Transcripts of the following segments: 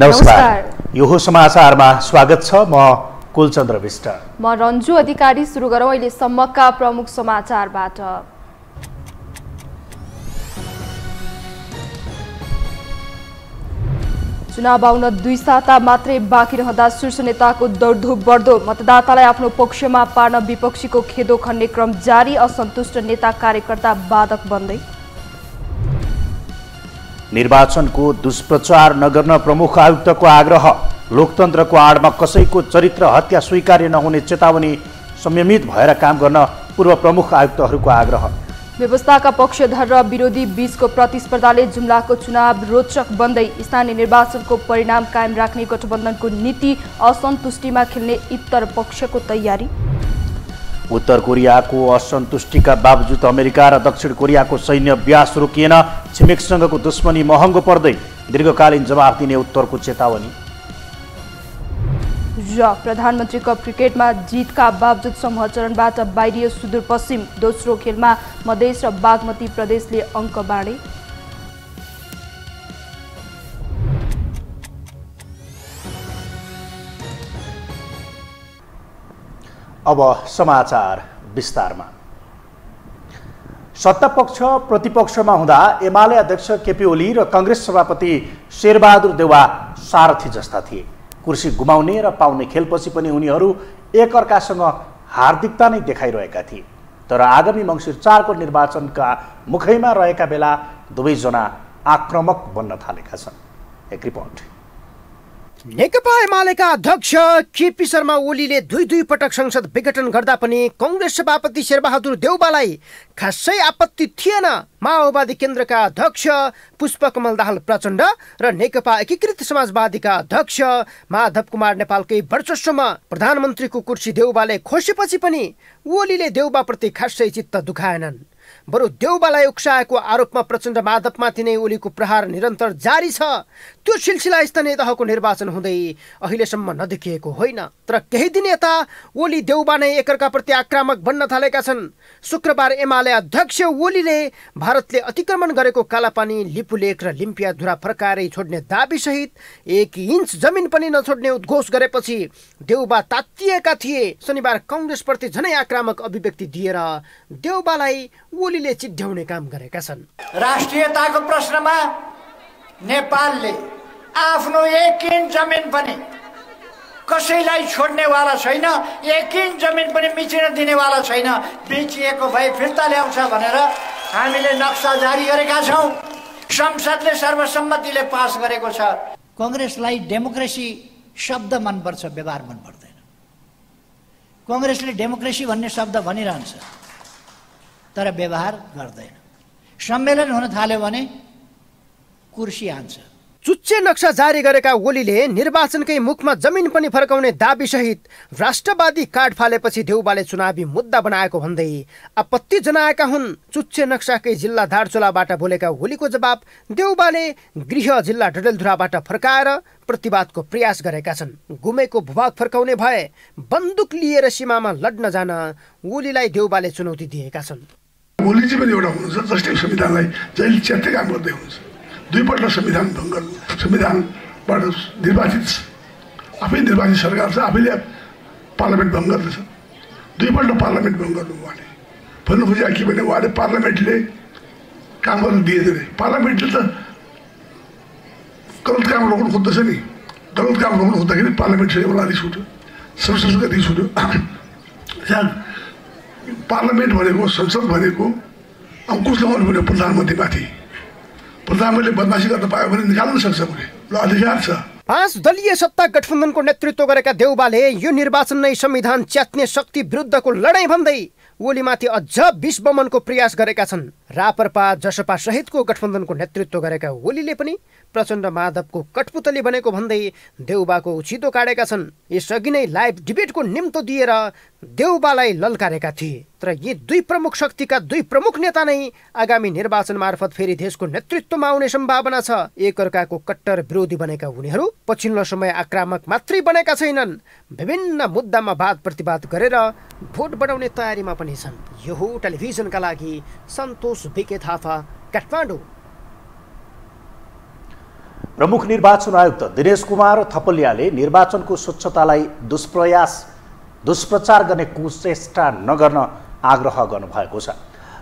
नमस्कार। यो हो समाचारमा स्वागत छ। म कुलचन्द्र विष्ट। म रन्जु अधिकारी। सुरु गरौँ अहिलेसम्मका प्रमुख समाचारबाट। चुनाव आउन 2 साता मात्रै बाँकी रहँदा शीर्ष नेताको दौडधुप बढ्दो। मतदातालाई आफ्नो पक्षमा पार्न विपक्षीको खेदो खन्ने क्रम जारी। असन्तुष्ट नेता कार्यकर्ता बाधक बन्दै। निर्वाचनको दुष्प्रचार नगर्न प्रमुख आयुक्तको आग्रह। लोकतन्त्रको आडमा कसैको चरित्र हत्या स्वीकार्य नहुने चेतावनी। संयमित भएर काम गर्न पूर्व प्रमुख आयुक्तहरूको आग्रह। व्यवस्थाका पक्षधर र विरोधी बीचको प्रतिस्पर्धाले जुम्लाको चुनाव रोचक बन्दै। स्थानीय निर्वाचनको परिणाम कायम राख्ने गठबन्धनको नीति। असन्तुष्टिमा खेल्ने उत्तर पक्षको तयारी। उत्तर कोरियाको असन्तुष्टिका बावजुद अमेरिका र दक्षिण कोरियाको सैन्य अभ्यास रोकिएन। छिमेकसँगको दुश्मनी महँगो पर्दै। दीर्घकालीन जवाफ दिने उत्तरको चेतावनी। र प्रधानमन्त्री कप क्रिकेटमा जितका बावजुद समूह चरणबाट बाहिरियो सुदूरपश्चिम। दोस्रो खेलमा मधेस र बागमती प्रदेशले अङ्क बाँडे। अब समाचार विस्तारमा। सत्तापक्ष प्रतिपक्षमा हुँदा एमाले अध्यक्ष केपी ओली र कांग्रेस सभापति शेरबहादुर देउवा सारथी जस्ता थिए। कुर्सी गुमाउने र पाउने खेलपछि पनि उनीहरू एकअर्कासँग हार्दिकता नै देखाइरहेका थिए। तर आगामी मङ्सिर 4 को निर्वाचनका मुखैमा रहेका बेला दुवैजना आक्रामक बन्न थालेका छन्। एक रिपोर्ट। नेकपा एमालेका अध्यक्ष केपी शर्मा ओलीले दुई पटक संसद विघटन गर्दा पनि कांग्रेस सभापति शेरबहादुर देउवालाई खासै आपत्ति थिएन। माओवादी केन्द्रका अध्यक्ष पुष्पकमल दाहाल प्रचण्ड र नेकपा एकीकृत समाजवादीका अध्यक्ष माधव कुमार नेपालकै वर्चस्वमा प्रधानमन्त्रीको कुर्सी देउवाले खोसेपछि पनि ओलीले देउवाप्रति खासै चित्त दुखाएनन्। बरु देउवालाई उक्साएको आरोपमा प्रचण्ड माधवमाथि नै ओलीको प्रहार निरन्तर जारी छ। त्यो सिलसिला स्थानीय तहको निर्वाचन हुँदै अहिलेसम्म नदेखिएको होइन। तर केही दिन यता ओली देउवा नै एकअर्काप्रति आक्रामक बन्न थालेका छन्। शुक्रबार एमाले अध्यक्ष ओलीले भारतले अतिक्रमण गरेको कालापानी, लिपुलेक र लिम्पियाधुरा फर्काएरै छोड्ने दाबी सहित 1 इन्च जमिन पनि नछोड्ने उद्घोष गरेपछि देउवा तात्तिएका थिए। शनिबार कांग्रेसप्रति झनै आक्रामक अभिव्यक्ति दिएर देउवालाई ओलीले चिढ्याउने काम गरेका छन्। राष्ट्रियताको प्रश्नमा नेपालले आफ्नो 1 इन्च जमिन पनि कसैलाई छोड्नेवाला छैन। 1 इन्च जमिन पनि मिचिन दिनेवाला छैन। बेचिएको भए फिर्ता ल्याउँछ भनेर हामीले नक्सा जारी गरेका छौँ। संसदले सर्वसम्मतिले पास गरेको छ। कांग्रेसलाई डेमोक्रेसी शब्द मनपर्छ, व्यवहार मन पर्दैन। कांग्रेसले डेमोक्रेसी भन्ने शब्द भनिरहन्छ तर व्यवहार गर्दैन। सम्मेलन हुन थाल्यो भने कुर्सी हान्छ। चुच्चे नक्सा जारी गरेका ओलीले निर्वाचनकै मुखमा जमिन पनि फर्काउने दाबी सहित राष्ट्रवादी कार्ड फालेपछि देउवाले चुनावी मुद्दा बनाएको भन्दै आपत्ति जनाएका हुन्। चुच्चे नक्साकै जिल्ला धारचुलाबाट बोलेका ओलीको जवाब देउवाले गृह जिल्ला डडेलधुराबाट फर्काएर प्रतिवादको प्रयास गरेका छन्। गुमेको भूभाग फर्काउने भए बन्दुक लिएर सीमामा लड्न जान ओलीलाई देउवाले चुनौती दिएका छन्। ओली चाहिँ पनि एउटा हुनुहुन्छ जसले संविधानलाई जहिले च्यात्तै काम गर्दै हुनुहुन्छ। 2 पल्ट संविधान भङ्ग, संविधानबाट निर्वाचित आफै निर्वाचित सरकार छ, आफैले पार्लियामेन्ट भङ्ग गर्दछ। 2 पल्ट पार्लियामेन्ट भङ्ग गर्नु उहाँले भन्नु खोजेको के भने उहाँले पार्लियामेन्टले काम गर्न दिएन। पार्लियामेन्टले त गलत काम रोक्नु खोज्दछ नि। गलत काम रोक्नु खोज्दाखेरि पार्लियामेन्ट सेवालाई रिस उठ्यो, संसदको रिस उठ्यो। पार्लियामेन्ट भनेको, संसद भनेको अङ्कुश लगाउनु पर्यो प्रधानमन्त्रीमाथि। प्रधानमन्त्रीले बदमासी गर्न पायो भने निकाल्न सक्छ, उसले ल अधिकार छ। 5 दलीय सत्ता गठबन्धनको नेतृत्व गरेका देउवाले यो निर्वाचन नै संविधान च्यात्ने शक्ति विरुद्धको लडाईँ भन्दै ओलीमाथि अझ विष बमनको प्रयास गरेका छन्। रापरपा जसपा सहितको गठबन्धनको नेतृत्व गरेका ओलीले पनि प्रचण्ड माधवको कठपुतली बनेको भन्दै देउवाको उछितो काटेका छन्। यसअघि नै लाइभ डिबेटको निम्तो दिएर देउवालाई ललकारेका थिए। तर यी 2 प्रमुख शक्तिका 2 प्रमुख नेता नै आगामी निर्वाचन मार्फत फेरि देशको नेतृत्वमा आउने सम्भावना छ। एकअर्काको कट्टर विरोधी बनेका उनीहरू पछिल्लो समय आक्रामक मात्रै बनेका छैनन्, विभिन्न मुद्दामा वाद प्रतिवाद गरेर भोट बढाउने तयारीमा पनि छन्। यो हो टेलिभिजनका लागि सन्तोष बिके थापा, काठमाडौँ। प्रमुख निर्वाचन आयुक्त दिनेश कुमार थपलियाले निर्वाचनको स्वच्छतालाई दुष्प्रचार गर्ने कुचेष्टा नगर्न आग्रह गर्नुभएको छ।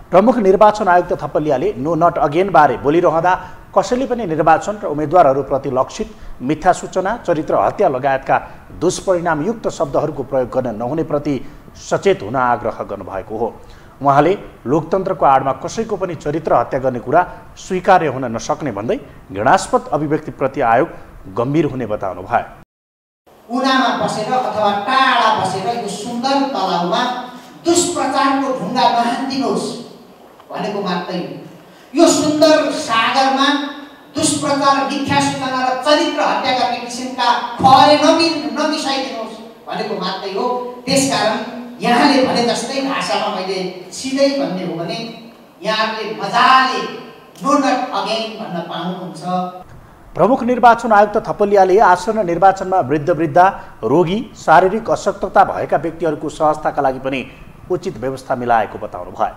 प्रमुख निर्वाचन आयुक्त थपलियाले नो नट अगेन बारे बोलिरहँदा कसैले पनि निर्वाचन र उम्मेद्वारहरूप्रति लक्षित मिथ्या सूचना, चरित्र हत्या लगायतका दुष्परिणामयुक्त शब्दहरूको प्रयोग गर्न नहुने प्रति सचेत हुन आग्रह गर्नुभएको हो। उहाँले लोकतन्त्रको आडमा कसैको पनि चरित्र हत्या गर्ने कुरा स्वीकार्य हुन नसक्ने भन्दै घृणास्पद अभिव्यक्तिप्रति आयोग गम्भीर हुने बताउनु भयो। उनामा बसेर अथवा टाढा बसेर यो सुन्दर तलाउमा दुष्प्रचारको ढुङ्गा नहान्दिनुहोस् भनेको मात्रै हो। यो सुन्दर सागरमा दुष्प्रचार, मिथ्या सूचना र चरित्र हत्या गर्ने किसिमका खरे नमिसाइदिनुहोस् भनेको मात्रै हो। त्यसकारण यहाँले भने जस्तै भाषामा मैले सिधै भन्ने हो भने यहाँले मजाले नो नट अगेन भन्न पाउनुहुन्छ। प्रमुख निर्वाचन आयुक्त थपलियाले आसन्न निर्वाचनमा वृद्ध, रोगी, शारीरिक अशक्तता भएका व्यक्तिहरूको सहजताका लागि पनि उचित व्यवस्था मिलाएको बताउनु भयो।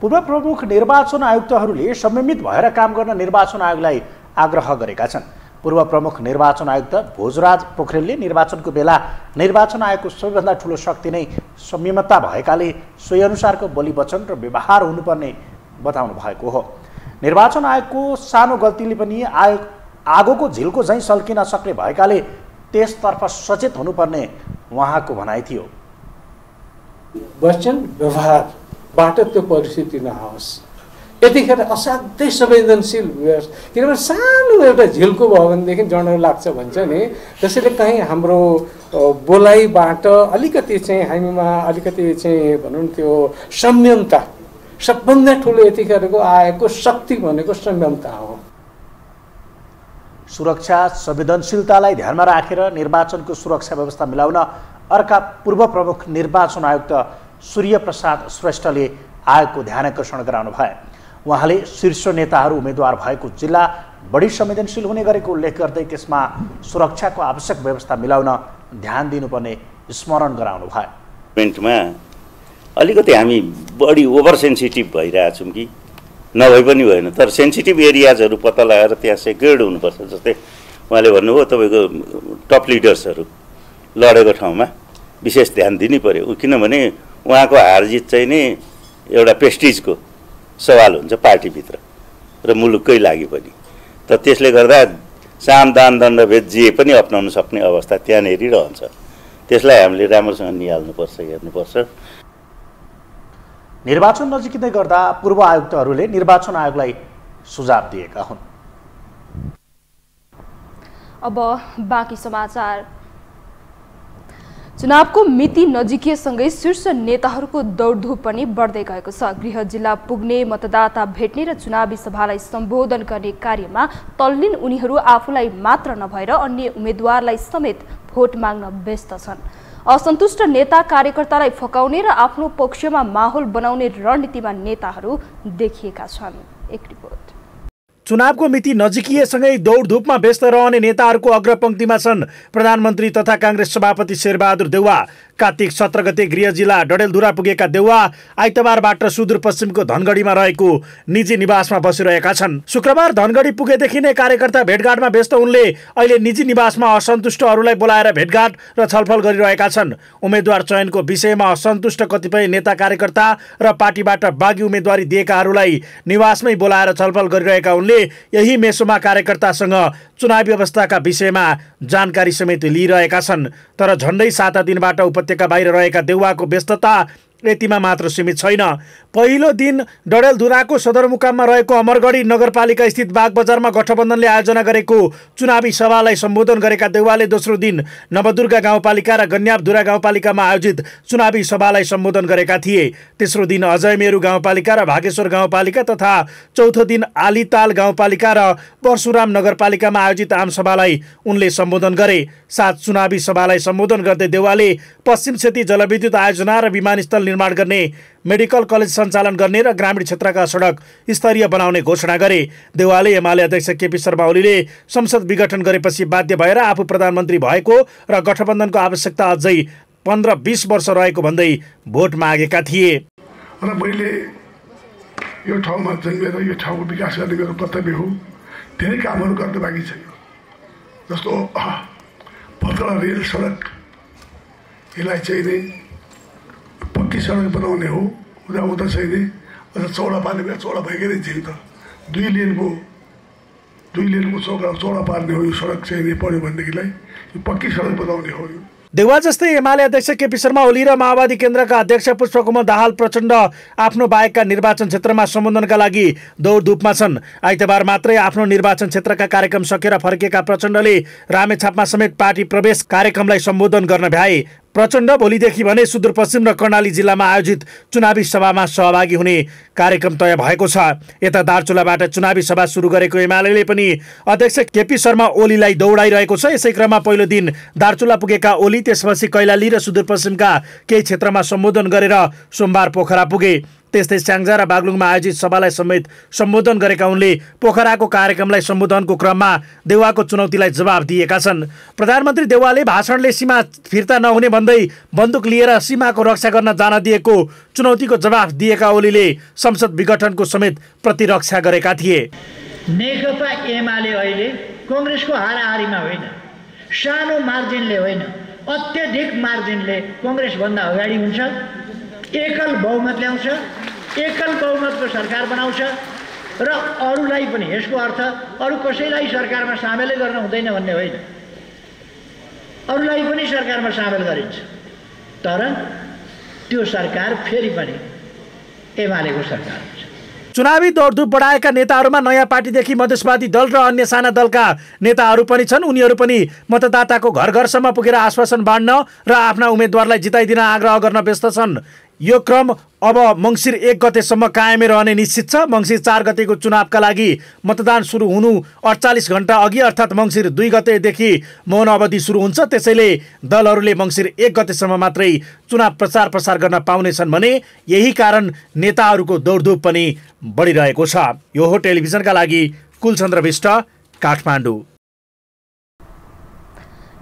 पूर्व प्रमुख निर्वाचन आयुक्तहरूले संयमित भएर काम गर्न निर्वाचन आयोगलाई आग्रह गरेका छन्। पूर्व प्रमुख निर्वाचन आयुक्त भोजराज पोखरेलले निर्वाचनको बेला निर्वाचन आयोगको सबैभन्दा ठूलो शक्ति नै संयमता भएकाले सोही अनुसारको बोली वचन र व्यवहार हुनुपर्ने बताउनु भएको हो। निर्वाचन आयोगको सानो गल्तीले पनि आगोको झिल्को झैँ सल्किन सक्ने भएकाले त्यसतर्फ सचेत हुनुपर्ने उहाँको भनाइ थियो। वचन व्यवहारबाट त्यो परिस्थिति नआओस्, यतिखेर असाध्यै संवेदनशील किनभने सानो एउटा झिल्को भयो भनेदेखि जडो लाग्छ भन्छ नि, त्यसैले कहीँ हाम्रो बोलाइबाट अलिकति चाहिँ हामीमा अलिकति चाहिँ भनौँ त्यो संयमता, सबभन्दा ठुलो यतिखेरको आएको शक्ति भनेको संयमता हो। सुरक्षा संवेदनशीलतालाई ध्यानमा राखेर निर्वाचनको सुरक्षा व्यवस्था मिलाउन अर्का पूर्व प्रमुख निर्वाचन आयुक्त सूर्य प्रसाद श्रेष्ठले आयोगको ध्यान आकर्षण गराउनु भयो। उहाँले शीर्ष नेताहरू उम्मेद्वार भएको जिल्ला बढी संवेदनशील हुने गरेको उल्लेख गर्दै त्यसमा सुरक्षाको आवश्यक व्यवस्था मिलाउन ध्यान दिनुपर्ने स्मरण गराउनु भयो। इभेन्टमा अलिकति हामी बढी ओभर सेन्सिटिभ भइरहेछौँ कि नभए पनि भएन, तर सेन्सिटिभ एरियाजहरू पत्ता लगाएर त्यहाँ सेक्युर्ड हुनुपर्छ। जस्तै उहाँले भन्नुभयो तपाईँको टप लिडर्सहरू लडेको ठाउँमा विशेष ध्यान दिनै पर्यो, किनभने उहाँको हारजित चाहिँ नि एउटा प्रेस्टिजको सवाल हुन्छ पार्टीभित्र र मुलुककै लागि पनि। त त्यसले गर्दा साम दान दण्डभेद जे पनि अपनाउन सक्ने अवस्था त्यहाँनिर रहन्छ। त्यसलाई हामीले राम्रोसँग निहाल्नुपर्छ, हेर्नुपर्छ। निर्वाचन नजिकै गर्दा पूर्व आयुक्तहरूले निर्वाचन आयोगलाई सुझाव दिएका हुन्। अब बाँकी समाचार। चुनावको मिति नजिकिएसँगै शीर्ष नेताहरूको दौडधुप पनि बढ्दै गएको छ। गृह जिल्ला पुग्ने, मतदाता भेट्ने र चुनावी सभालाई सम्बोधन गर्ने कार्यमा तल्लीन उनीहरू आफूलाई मात्र नभएर अन्य उम्मेद्वारलाई समेत भोट माग्न व्यस्त छन्। असन्तुष्ट नेता कार्यकर्तालाई फकाउने र आफ्नो पक्षमा माहौल बनाउने रणनीतिमा नेताहरू देखिएका छन्। एक रिपोर्ट। चुनावको मिति नजिकिएसँगै दौडधुपमा व्यस्त रहने नेताहरूको अग्रपङ्क्तिमा छन् प्रधानमन्त्री तथा काङ्ग्रेस सभापति शेरबहादुर देउवा। कार्तिक 17 गते गृह जिल्ला डडेलधुरा पुगेका देउवा आइतबारबाट सुदूरपश्चिमको धनगढीमा रहेको निजी निवासमा बसिरहेका छन्। शुक्रबार धनगढी पुगेदेखि नै कार्यकर्ता भेटघाटमा व्यस्त उनले अहिले निजी निवासमा असन्तुष्टहरूलाई बोलाएर भेटघाट र छलफल गरिरहेका छन्। उम्मेद्वार चयनको विषयमा असन्तुष्ट कतिपय नेता कार्यकर्ता र पार्टीबाट बागी उम्मेदवारी दिएकाहरूलाई निवासमै बोलाएर छलफल गरिरहेका उनले यही मेसोमा कार्यकर्तासँग चुनावी अवस्थाका विषयमा जानकारी समेत लिइरहेका छन्। तर झन्डै 7 दिनबाट उपत्यका बाहिर रहेका देउवाको व्यस्तता यतिमा मात्र सीमित छैन। पहिलो दिन डडेलधुराको सदरमुकाममा रहेको अमरगढी नगरपालिका स्थित बागबजारमा गठबन्धनले आयोजना गरेको चुनावी सभालाई सम्बोधन गरेका देउवाले दोस्रो दिन नवदुर्गा गाउँपालिका र गन्याबधुरा गाउँपालिकामा आयोजित चुनावी सभालाई सम्बोधन गरेका थिए। तेस्रो दिन अजयमेरु गाउँपालिका र भागेश्वर गाउँपालिका तथा चौथो दिन आलीताल गाउँपालिका र परशुराम नगरपालिकामा आयोजित आमसभालाई उनले सम्बोधन गरे। साथ चुनावी सभालाई सम्बोधन गर्दै देउवाले पश्चिम क्षेत्री जलविद्युत आयोजना र विमानस्थल निर्माण गर्ने, मेडिकल कलेज सञ्चालन गर्ने र ग्रामीण क्षेत्रका सडक स्तरीय बनाउने घोषणा गरे। देउवाले एमाले अध्यक्ष केपी शर्मा ओलीले संसद विघटन गरेपछि बाध्य भएर आफू प्रधानमन्त्री भएको र गठबन्धनको आवश्यकता अझै 15-20 वर्ष रहेको भन्दै भोट मागेका थिए। र मैले यो ठाउँमा जन्मेर यो ठाउँको विकास गर्ने मेरो कर्तव्य हो। धेरै कामहरू गर्न बाँकी छ। जस्तो पत्ला रेल सडक यसलाई चाहिँ नि पक्की सडक बनाउने हो। उता चाहिँ नि अझ चौडा पार्ने भए चौडा भइकै नै थियो त। 2 लेनको चौडा पार्ने हो यो सडक चाहिँ नि पऱ्यो भनेदेखिलाई यो पक्की सडक बनाउने हो। देउवा जस्तै एमाले अध्यक्ष केपी शर्मा ओली र माओवादी केन्द्रका अध्यक्ष पुष्पकमल दाहाल प्रचण्ड आफ्नो बाहेकका निर्वाचन क्षेत्रमा सम्बोधनका लागि दौडधुपमा छन्। आइतबार मात्रै आफ्नो निर्वाचन क्षेत्रका कार्यक्रम सकेर फर्केका प्रचण्डले रामेछापमा समेत पार्टी प्रवेश कार्यक्रमलाई सम्बोधन गर्न भ्याए। प्रचण्ड भोलिदेखि भने सुदूरपश्चिम र कर्णाली जिल्लामा आयोजित चुनावी सभामा सहभागी हुने कार्यक्रम तय भएको छ। यता दार्चुलाबाट चुनावी सभा सुरु गरेको एमाले पनि अध्यक्ष केपी शर्मा ओलीलाई दौडाइरहेको छ। यसै क्रममा पहिलो दिन दार्चुला पुगेका ओली त्यसपछि कैलाली र सुदूरपश्चिमका केही क्षेत्रमा सम्बोधन गरेर सोमबार पोखरा पुगे। त्यस्तै स्याङ्जा र बागलुङमा आयोजित सभालाई समेत सम्बोधन गरेका उनले पोखराको कार्यक्रमलाई सम्बोधनको क्रममा देउवाको चुनौतीलाई जवाब दिएका छन्। प्रधानमन्त्री देउवाले भाषणले सीमा फिर्ता नहुने भन्दै बन्दुक लिएर सीमाको रक्षा गर्न जान दिएको चुनौतीको जवाब दिएका ओलीले संसद विघटनको समेत प्रतिरक्षा गरेका थिए। नेकपा एमाले अहिले कांग्रेसको हाराहारीमा होइन, सानो मार्जिनले होइन, अत्यधिक मार्जिनले कांग्रेसभन्दा अगाडि हुन्छ, एकल बहुमत ल्याउँछ, एकल बहुमतको सरकार बनाउँछ र अरूलाई पनि, यसको अर्थ अरू कसैलाई सरकारमा सामेलै गर्न हुँदैन भन्ने होइन, अरूलाई पनि सरकारमा सामेल गरिन्छ। तर त्यो सरकार फेरि पनि एमालेको सरकार हुन्छ। चुनावी दौडधुप बढाएका नेताहरूमा नयाँ पार्टीदेखि मधेसवादी दल र अन्य साना दलका नेताहरू पनि छन्। उनीहरू पनि मतदाताको घर घरसम्म पुगेर आश्वासन बाँड्न र आफ्ना उम्मेदवारलाई जिताइदिन आग्रह गर्न व्यस्त छन्। यो क्रम अब मङ्सिर 1 गतेसम्म कायमै रहने निश्चित छ। मङ्सिर 4 गतेको चुनावका लागि मतदान सुरु हुनु 48 घण्टा अघि अर्थात् मङ्सिर 2 गतेदेखि मौन अवधि सुरु हुन्छ। त्यसैले दलहरूले मङ्सिर 1 गतेसम्म मात्रै चुनाव प्रचार गर्न पाउनेछन् भने यही कारण नेताहरूको दौडधुप पनि बढिरहेको छ। यो हो टेलिभिजनका लागि कुलचन्द्र विष्ट, काठमाडौँ।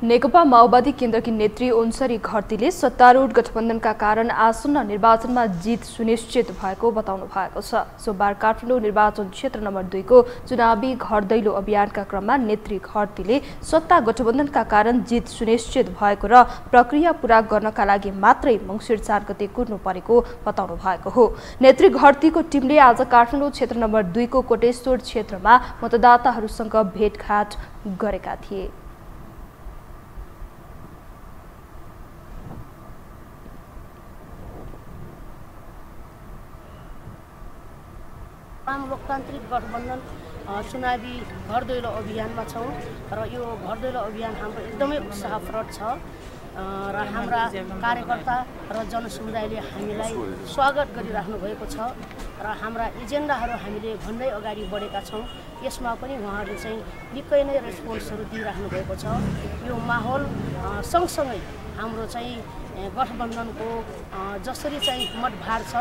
नेकपा माओवादी केन्द्रकी नेत्री ओन्सरी घरतीले सत्तारूढ गठबन्धनका कारण आसन्न निर्वाचनमा जित सुनिश्चित भएको बताउनु भएको छ। सोमबार काठमाडौँ निर्वाचन क्षेत्र नम्बर 2 को चुनावी घर दैलो अभियानका क्रममा नेत्री घरतीले सत्ता गठबन्धनका कारण जित सुनिश्चित भएको र प्रक्रिया पूरा गर्नका लागि मात्रै मङ्सिर 4 गते कुर्नु परेको बताउनु भएको हो। नेत्री घरतीको टिमले आज काठमाडौँ क्षेत्र नम्बर 2 को कोटेश्वर क्षेत्रमा मतदाताहरूसँग भेटघाट गरेका थिए। लोकतान्त्रिक गठबन्धन चुनावी घर दैलो अभियानमा छौँ र यो घर दैलो अभियान हाम्रो एकदमै उत्साहप्रद छ र हाम्रा कार्यकर्ता र जनसमुदायले हामीलाई स्वागत गरिराख्नु भएको छ र हाम्रा एजेन्डाहरू हामीले भन्दै अगाडि बढेका छौँ। यसमा पनि उहाँहरूले चाहिँ निकै नै रेस्पोन्सहरू दिइराख्नु भएको छ। यो माहौल सँगसँगै हाम्रो चाहिँ गठबन्धनको जसरी चाहिँ मतभार छ,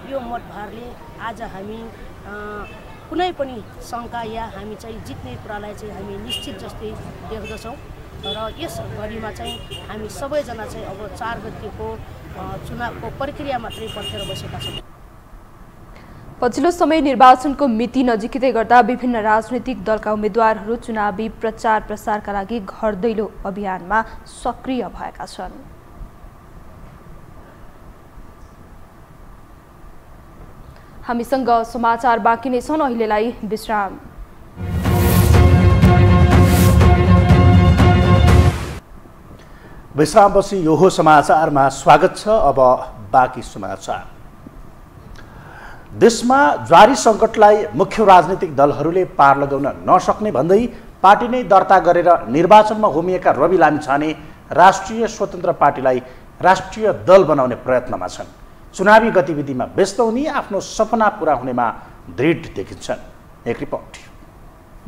यो मतभारले आज हामी कुनै पनि शङ्का या हामी चाहिँ जित्ने कुरालाई चाहिँ हामी निश्चित जस्तै देख्दछौँ र यस घडीमा चाहिँ हामी सबैजना चाहिँ अब 4 गतेको चुनावको प्रक्रिया मात्रै पर्खेर बसेका छौँ। पछिल्लो समय निर्वाचनको मिति नजिकै गर्दा विभिन्न राजनीतिक दलका उम्मेद्वारहरू चुनावी प्रचारका लागि घर दैलो अभियानमा सक्रिय भएका छन्। हामीसँग समाचार बाँकी नै छन्, अहिलेलाई विश्राम। विश्रामपछि यो हो समाचारमा स्वागत छ। अब बाँकी समाचार। देशमा जारी सङ्कटलाई मुख्य राजनीतिक दलहरूले पार लगाउन नसक्ने भन्दै पार्टी नै दर्ता गरेर निर्वाचनमा होमिएका रवि लामिछाने राष्ट्रिय स्वतन्त्र पार्टीलाई राष्ट्रिय दल बनाउने प्रयत्नमा छन्। चुनावी गतिविधिमा व्यस्त हुने आफ्नो सपना पूरा हुनेमा दृढ देखिन्छन्। एक रिपोर्ट।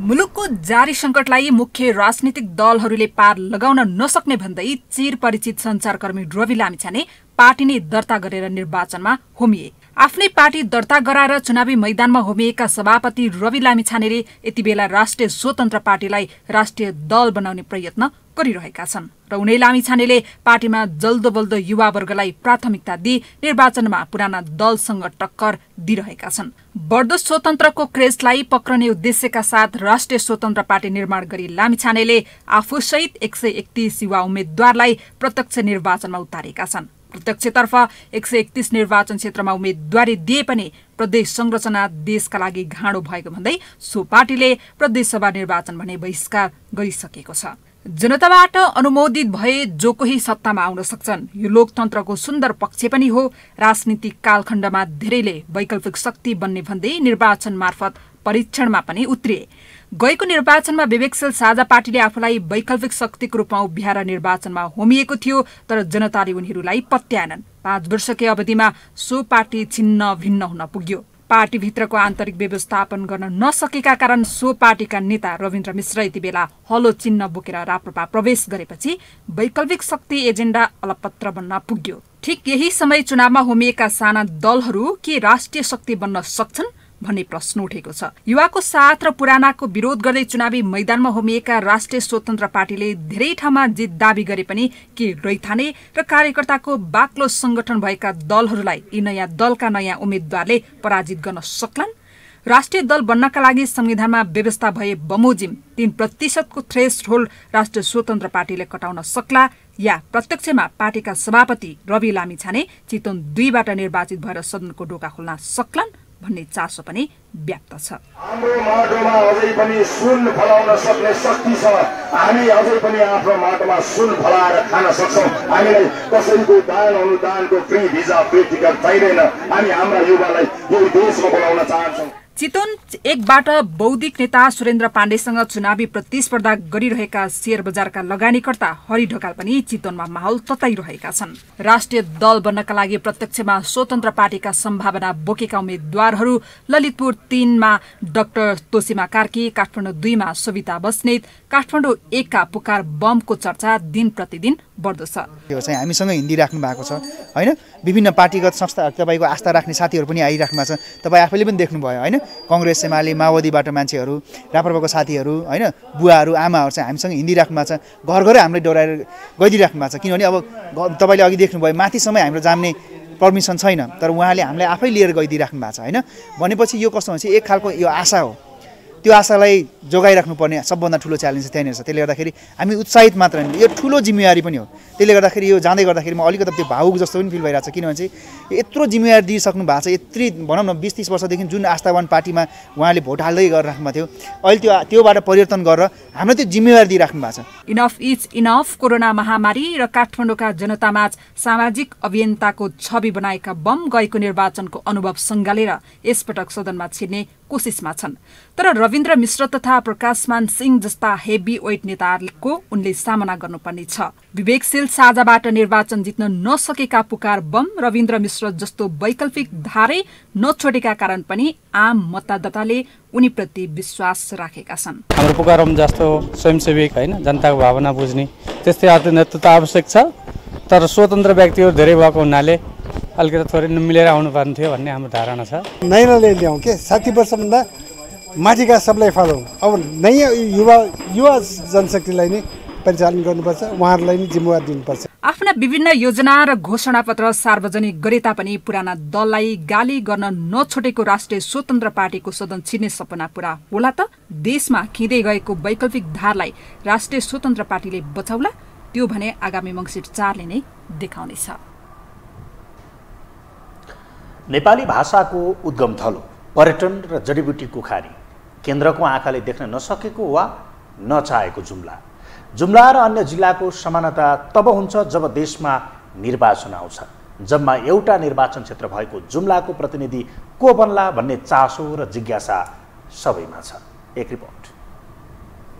मुलुकको जारी सङ्कटलाई मुख्य राजनीतिक दलहरूले पार लगाउन नसक्ने भन्दै चिर परिचित सञ्चारकर्मी रवि लामिछाने पार्टी नै दर्ता गरेर निर्वाचनमा होमिए। आफ्नै पार्टी दर्ता गराएर चुनावी मैदानमा होमिएका सभापति रवि लामिछानेले यति बेला राष्ट्रिय स्वतन्त्र पार्टीलाई राष्ट्रिय दल बनाउने प्रयत्न गरिरहेका छन् र उनै लामिछानेले पार्टीमा जल्दो बल्दो युवावर्गलाई प्राथमिकता दिई निर्वाचनमा पुराना दलसँग टक्कर दिइरहेका छन्। बढ्दो स्वतन्त्रको क्रेजलाई पक्रने उद्देश्यका साथ राष्ट्रिय स्वतन्त्र पार्टी निर्माण गरी लामिछानेले आफूसहित 131 युवा उम्मेद्वारलाई प्रत्यक्ष निर्वाचनमा उतारेका छन्। प्रत्यक्षतर्फ 131 निर्वाचन क्षेत्रमा उम्मेद्वारी दिए पनि प्रदेश संरचना देशका लागि घाँडो भएको भन्दै सो पार्टीले प्रदेशसभा निर्वाचन भने बहिष्कार गरिसकेको छ। जनताबाट अनुमोदित भए जो कोही सत्तामा आउन सक्छन्, यो लोकतन्त्रको सुन्दर पक्ष पनि हो। राजनीतिक कालखण्डमा धेरैले वैकल्पिक शक्ति बन्ने भन्दै निर्वाचन मार्फत परीक्षणमा पनि उत्रिए। गएको निर्वाचनमा विवेकशील साझा पार्टीले आफूलाई वैकल्पिक शक्तिको रूपमा उभ्याएर निर्वाचनमा होमिएको थियो, तर जनताले उनीहरूलाई पत्याएनन्। 5 वर्षकै अवधिमा सो पार्टी छिन्न भिन्न हुन पुग्यो। पार्टीभित्रको आन्तरिक व्यवस्थापन गर्न नसकेका कारण सो पार्टीका नेता रविन्द्र मिश्र यति बेला हलो चिन्ह बोकेर राप्रपा प्रवेश गरेपछि वैकल्पिक शक्ति एजेन्डा अलपत्र बन्न पुग्यो। ठिक यही समय चुनावमा होमिएका साना दलहरू के राष्ट्रिय शक्ति बन्न सक्छन् भन्ने प्रश्न उठेको छ। युवाको साथ र पुरानाको विरोध गर्दै चुनावी मैदानमा होमिएका राष्ट्रिय स्वतन्त्र पार्टीले धेरै ठाउँमा जित दाबी गरे पनि के रैथाने र कार्यकर्ताको बाक्लो संगठन भएका दलहरूलाई यी नयाँ दलका नयाँ उम्मेद्वारले पराजित गर्न सक्लान्? राष्ट्रिय दल बन्नका लागि संविधानमा व्यवस्था भए बमोजिम 3% को थ्रेसहोल्ड राष्ट्रिय स्वतन्त्र पार्टीले कटाउन सक्ला, या प्रत्यक्षमा पार्टीका सभापति रवि लामिछाने चितवन 2बाट निर्वाचित भएर सदनको ढोका खोल्न सक्लान् भन्ने चासो पनि व्यक्त छ। हाम्रो माटोमा अझै पनि सुन फलाउन सक्ने शक्ति छ। हामी अझै पनि आफ्नो माटोमा सुन फलाएर खान सक्छौँ। हामीलाई कसैको दान अनुदानको फ्री भिजा फ्री टिकट चाहिँदैन। हामी हाम्रा युवालाई यो देशमा बोलाउन चाहन्छौँ। चितवन 1बाट बौद्धिक नेता सुरेन्द्र पाण्डेसँग चुनावी प्रतिस्पर्धा गरिरहेका शेयर बजारका लगानीकर्ता हरि ढकाल पनि चितवनमा माहौल तताइरहेका छन्। राष्ट्रिय दल बन्नका लागि प्रत्यक्षमा स्वतन्त्र पार्टीका सम्भावना बोकेका उम्मेद्वारहरू ललितपुर 3मा डाक्टर तोसीमा कार्की, काठमाडौँ 2मा सविता बस्नेत, काठमाडौँ 1 का पुकार बमको चर्चा दिन प्रतिदिन बढ्दो छ। यो चाहिँ हामीसँग हिन्दी राख्नु भएको छ हैन। विभिन्न पार्टीगत संस्था तपाईको आस्था राख्ने साथीहरू पनि आइराख्नु भएको छ। तपाईँ आफैले पनि देख्नुभयो हैन। कांग्रेस एमाले माओवादीबाट मान्छेहरू, राप्रपाको साथीहरू हैन, बुवाहरू आमाहरू चाहिँ हामीसँग हिन्दी राख्नु भएको छ। घर घरै हामीले डोराएर गइदिराख्नु भएको छ। किनभने अब तपाईले अघि देख्नुभयो माथिसम्म हाम्रो जाम्ने पर्मिसन छैन, तर उहाँले हामीलाई आफै लिएर गइदिराख्नु भएको छ हैन। भनेपछि यो कस्तो हुन्छ, एक खालको यो आशा हो। त्यो आशालाई जोगाइराख्नुपर्ने सबभन्दा ठुलो च्यालेन्ज त्यहाँनिर छ। त्यसले गर्दाखेरि हामी उत्साहित मात्र होइन, यो ठुलो जिम्मेवारी पनि हो। त्यसले गर्दाखेरि यो जाँदै गर्दाखेरि म अलिकति त्यो भावुक जस्तो पनि फिल भइरहेको छ। किनभने चाहिँ यत्रो जिम्मेवारी दिइसक्नु भएको छ। यत्रो भनौँ न 20-30 वर्षदेखि जुन आस्थावान पार्टीमा उहाँले भोट हाल्दै गरिराख्नु भएको थियो, अहिले त्योबाट परिवर्तन गरेर हामीलाई त्यो जिम्मेवारी दिइराख्नु भएको छ। इनफ इज इनफ कोरोना महामारी र काठमाडौँका जनतामाझ सामाजिक अभियन्ताको छवि बनाएका बम गएको निर्वाचनको अनुभव सँगालेर यसपटक सदनमा छिर्ने कोसिसमा छन्। तर रविन्द्र मिश्र तथा प्रकाशमान सिंह जस्ता हेभी वेट नेताहरूको उनले सामना गर्नुपर्ने छ। विवेकशील साझाबाट निर्वाचन जित्न नसकेका पुकार बम रविन्द्र मिश्र जस्तो वैकल्पिक धारै नछोडेका कारण पनि आम मतदाताले उनीप्रति विश्वास राखेका छन्। हाम्रो पुकार बम जस्तो स्वयंसेवक हैन, जनताको भावना बुझ्ने त्यस्तै आर्थिक नेतृत्व आवश्यक छ। तर स्वतन्त्र व्यक्तिहरू धेरै भएको हुनाले अलिकति थोरै मिलेर आउनुपर्ने थियो भन्ने हाम्रो धारणा छ। नयाँले ल्याउँ के 60 वर्षभन्दा माथिका सबलाई फलाउँ। अब नयाँ युवा जनशक्तिलाई नै परिचालन गर्नुपर्छ, उहाँहरूलाई नै जिम्मेवारी दिनुपर्छ। आफ्ना विभिन्न योजना र घोषणापत्र सार्वजनिक गरे तापनि पुराना दललाई गाली गर्न नछोडेको राष्ट्रिय स्वतन्त्र पार्टीको सदन छिर्ने सपना पूरा होला त? देशमा खिँदै गएको वैकल्पिक धारलाई राष्ट्रिय स्वतन्त्र पार्टीले बचाउला? त्यो भने आगामी मङ्सिर 4 ले नै देखाउनेछ। नेपाली भाषाको उद्गम थलो, पर्यटन र जडीबुटी कुखारी, केन्द्रको आँखाले देख्न नसकेको वा नचाहेको जुम्ला। जुम्ला र अन्य जिल्लाको समानता तब हुन्छ जब देशमा निर्वाचन आउँछ। जम्मा एउटा निर्वाचन क्षेत्र भएको जुम्लाको प्रतिनिधि को बन्ला भन्ने चासो र जिज्ञासा सबैमा छ। एक रिपोर्ट।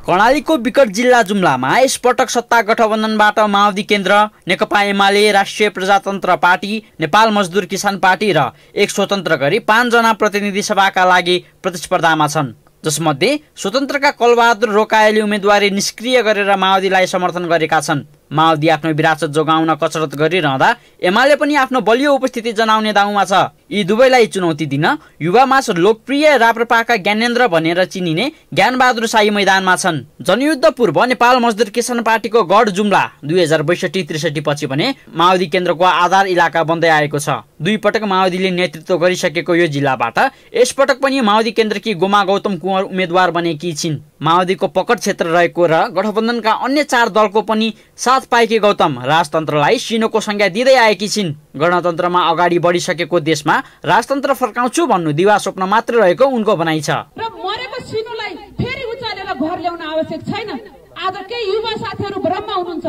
कर्णालीको विकट जिल्ला जुम्लामा यसपटक सत्ता गठबन्धनबाट माओवादी केन्द्र, नेकपा एमाले, राष्ट्रिय प्रजातन्त्र पार्टी, नेपाल मजदुर किसान पार्टी र एक स्वतन्त्र गरी 5 जना प्रतिनिधि सभाका लागि प्रतिस्पर्धामा छन्, जसमध्ये स्वतन्त्रका कलबहादुर रोकायले उम्मेदवारी निष्क्रिय गरेर माओवादीलाई समर्थन गरेका छन्। माओवादी आफ्नो विरासत जोगाउन कसरत गरिरहँदा एमाले पनि आफ्नो बलियो उपस्थिति जनाउने दाउमा छ। यी दुवैलाई चुनौती दिन युवामाझ लोकप्रिय राप्रपाका ज्ञानेन्द्र भनेर चिनिने ज्ञानबहादुर साई मैदानमा छन्। जनयुद्ध पूर्व नेपाल मजदुर किसान पार्टीको गढ जुम्ला 2062-63 पछि भने माओवादी केन्द्रको आधार इलाका बन्दै आएको छ। दुई पटक माओवादीले नेतृत्व गरिसकेको यो जिल्लाबाट यसपटक पनि माओवादी केन्द्रकी गोमा गौतम कुँवर उम्मेद्वार बनेकी छिन्। माओवादीको पकड क्षेत्र रहेको र गठबन्धनका अन्य 4 दलको पनि साथ पाएकी गौतम राजतन्त्रलाई सिनोको संज्ञा दिँदै आएकी छिन्। गणतन्त्रमा अगाडि बढिसकेको देशमा राजतन्त्र फर्काउँछु भन्नु दिवा स्वप्न मात्र रहेको उनको भनाइ छ। र मरेको सिनोलाई फेरि उचालेर घर ल्याउन आवश्यक छैन। आज केही युवा साथीहरू भ्रममा हुनुहुन्छ।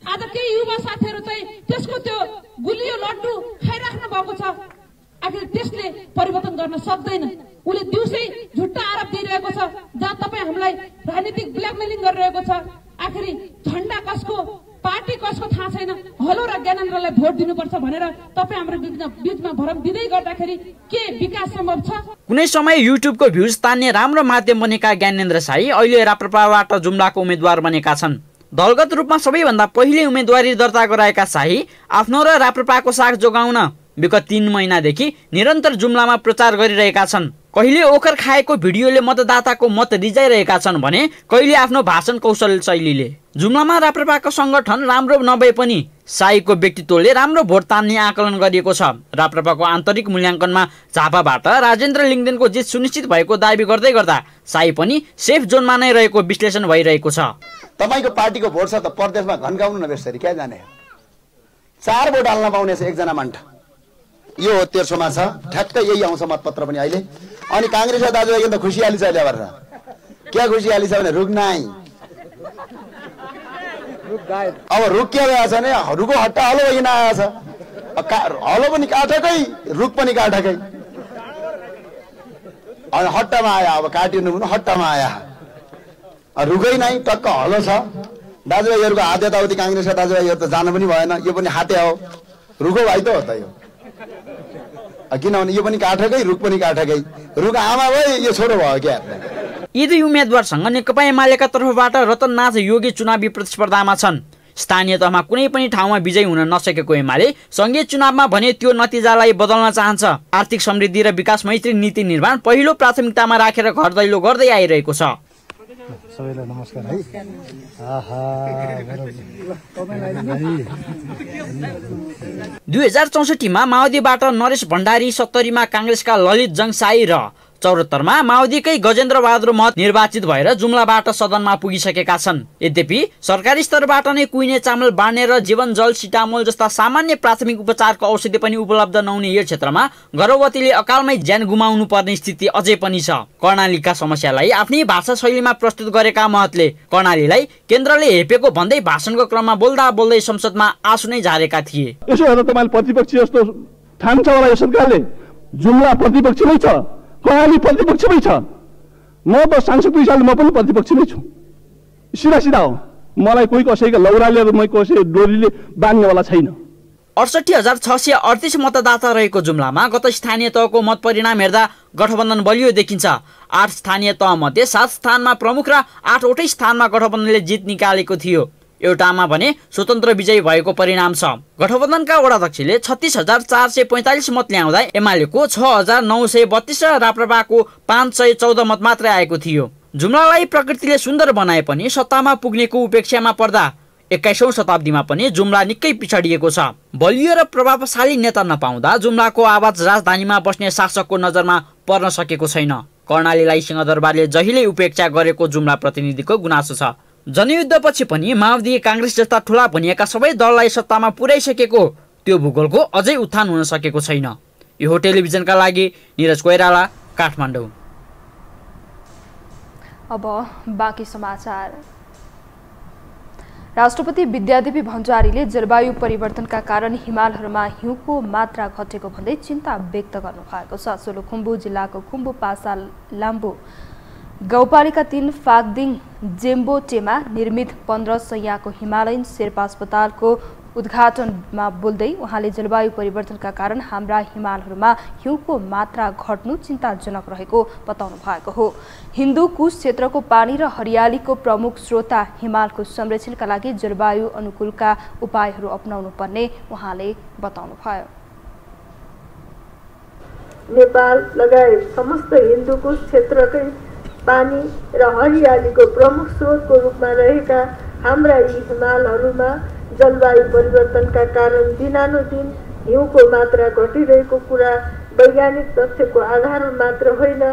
आज केही युवा साथीहरू चाहिँ त्यसको त्यो गुलियो लड्डु खाइराख्नु भएको छ। आखिर त्यसले परिवर्तन गर्न सक्दैन। उले दिउँसै झुट्टा आरोप दिइरहेको छ जहाँ तपाईँ हामीलाई राजनीतिक ब्ल्याकमेलिङ गरिरहेको छ। आखिर झन्डा कसको पार्टी कसको थाहा छैन। हलो र ज्ञानेन्द्रलाई भोट दिनुपर्छ भनेर तपाईँ हाम्रो बीचमा भरम दिँदै गर्दाखेरि के विकास सम्भव छ? कुनै समय युट्युबको भ्युज तान्ने राम्रो माध्यम बनेका ज्ञानेन्द्र साई अहिले राप्रपाबाट जुम्लाको उम्मेद्वार बनेका छन्। दलगत रूपमा सबैभन्दा पहिले उम्मेदवारी दर्ता गराएका शाही आफ्नो र राप्रपाको साख जोगाउन विगत 3 महिनादेखि निरन्तर जुम्लामा प्रचार गरिरहेका छन्। कहिले ओखर खाएको भिडियोले मतदाताको मत रिझाइरहेका छन् भने कहिले आफ्नो भाषण कौशल शैलीले। जुम्लामा राप्रपाको संगठन राम्रो नभए पनि साईको व्यक्तित्वले राम्रो भोट तान्ने आकलन गरिएको छ। राप्रपाको आन्तरिक मूल्याङ्कनमा झापाबाट राजेन्द्र लिङ्गदेनको जित सुनिश्चित भएको दाबी गर्दै गर्दा साई पनि सेफ जोनमा नै रहेको विश्लेषण भइरहेको छ। तपाईको पार्टीको भोट छ त प्रदेशमा घन्काउनु न बेसरी क्या जाने 4 भोट हाल्न पाउने छ एकजना मान्छे। यो हो तेर्सोमा छ ठ्याक्कै यही आउँछ मतपत्र पनि अहिले। अनि काङ्ग्रेसका दाजुभाइ त खुसियाली छ अहिले भएर क्या खुसियाली छ भने रुख नाइ अब रुख के भएछ भने रुखको हट्टा हलो भइकन आएछ। हलो पनि काठकै रुख पनि काठकै अनि हट्टामा आयो। अब काटिनु पनि हट्टामा आयो। रुखै नै टक्क हलो छ। दाजुभाइहरूको हात यताउति काङ्ग्रेसका दाजुभाइहरू त जानु पनि भएन। यो पनि हाते हो रुखो भाइ त हो त यो। किनभने यो पनि काठकै रुख पनि काठकै रुख आमा भए यो छोरो भयो क्या। यी दुई उम्मेद्वारसँग नेकपा एमालेका तर्फबाट रतननाथ योगी चुनावी प्रतिस्पर्धामा छन्। स्थानीय तहमा कुनै पनि ठाउँमा विजयी हुन नसकेको एमाले संघीय चुनावमा भने त्यो नतिजालाई बदल्न चाहन्छ। आर्थिक समृद्धि र विकास मैत्री नीति निर्माण पहिलो प्राथमिकतामा राखेर घर दैलो गर्दै आइरहेको छ। सबैलाई नमस्कार है। 2064 मा माओवादीबाट नरेश भण्डारी, 70 मा काङ्ग्रेसका ललित जङसाई र 74 मा माओवादीकै गजेन्द्र बहादुर महत निर्वाचित भएर जुम्लाबाट सदनमा पुगिसकेका छन्। यद्यपि सरकारी स्तरबाट नै कुहिने चामल बाँड्ने र जीवन जल सिटामोल जस्ता सामान्य प्राथमिक उपचारको औषधि पनि उपलब्ध नहुने यो क्षेत्रमा गर्भवतीले अकालमै ज्यान गुमाउनु पर्ने स्थिति अझै पनि छ। कर्णालीका समस्यालाई आफ्नै भाषा शैलीमा प्रस्तुत गरेका महतले कर्णालीलाई केन्द्रले हेपेको भन्दै भाषणको क्रममा बोल्दा बोल्दै संसदमा आँसु नै झारेका थिए। यसो हेर्दा तपाईले प्रतिपक्षी जस्तो ठान्छ होला यो सरकारले। जुम्ला प्रतिपक्षमै छ, कर्णाली प्रतिपक्षमै छ। म त सांसद हिसाबले म पनि प्रतिपक्षमै छु। सिधा सिधा हो। मलाई कोही कसैका लौराले र कसै डोरीले बाँध्नेवाला छैन। 68,638 मतदाता रहेको जुम्लामा गत स्थानीय तहको मत परिणाम हेर्दा गठबन्धन बलियो देखिन्छ। 8 स्थानीय तह मध्ये 7 स्थानमा प्रमुख र 8वटै स्थानमा गठबन्धनले जित निकालेको थियो। एउटामा भने स्वतन्त्र विजयी भएको परिणाम छ। गठबन्धनका वडाध्यक्षले 36,445 मत ल्याउँदा एमालेको 6,932 र राप्रपाको 514 मत मात्रै आएको थियो। जुम्लालाई प्रकृतिले सुन्दर बनाए पनि सत्तामा पुग्नेको उपेक्षामा पर्दा 21औं शताब्दीमा पनि जुम्ला निकै पिछडिएको छ। बलियो र प्रभावशाली नेता नपाउँदा जुम्लाको आवाज राजधानीमा बस्ने शासकको नजरमा पर्न सकेको छैन। कर्णालीलाई सिंहदरबारले जहिले उपेक्षा गरेको जुम्ला प्रतिनिधिको गुनासो छ। जनयुद्धपछि पनि माओवादी, काङ्ग्रेस जस्ता ठुला भनिएका सबै दललाई सत्तामा पुर्याइसकेको त्यो भूगोलको अझै उत्थान हुन सकेको छैन। यो टेलिभिजनका लागि निरज कोइराला, काठमाडौँ। अब बाँकी समाचार। राष्ट्रपति विद्यादेवी भण्डारीले जलवायु परिवर्तनका कारण हिमालहरूमा हिउँको मात्रा घटेको भन्दै चिन्ता व्यक्त गर्नुभएको छ। सोलुखुम्बु जिल्लाको खुम्बु पासा लाम्बु गाउँपालिका 3 फागदिङ जेम्बोटेमा निर्मित 15 शैय्याको हिमालयन शेर्पा अस्पतालको उद्घाटनमा बोल्दै उहाँले जलवायु परिवर्तनका कारण हाम्रा हिमालहरूमा हिउँको मात्रा घट्नु चिन्ताजनक रहेको बताउनु भएको हो। हिन्दू कुश क्षेत्रको पानी र हरियालीको प्रमुख स्रोता हिमालको संरक्षणका लागि जलवायु अनुकूलका उपायहरू अपनाउनु पर्ने उहाँले बताउनु भयो। नेपाल लगायत समस्त हिन्दुकुश क्षेत्रकै पानी र हरियालीको प्रमुख स्रोतको रूपमा रहेका हाम्रा यी हिमालहरूमा जलवायु परिवर्तनका कारण दिनानुदिन हिउँको मात्रा घटिरहेको कुरा वैज्ञानिक तथ्यको आधारमा मात्र होइन,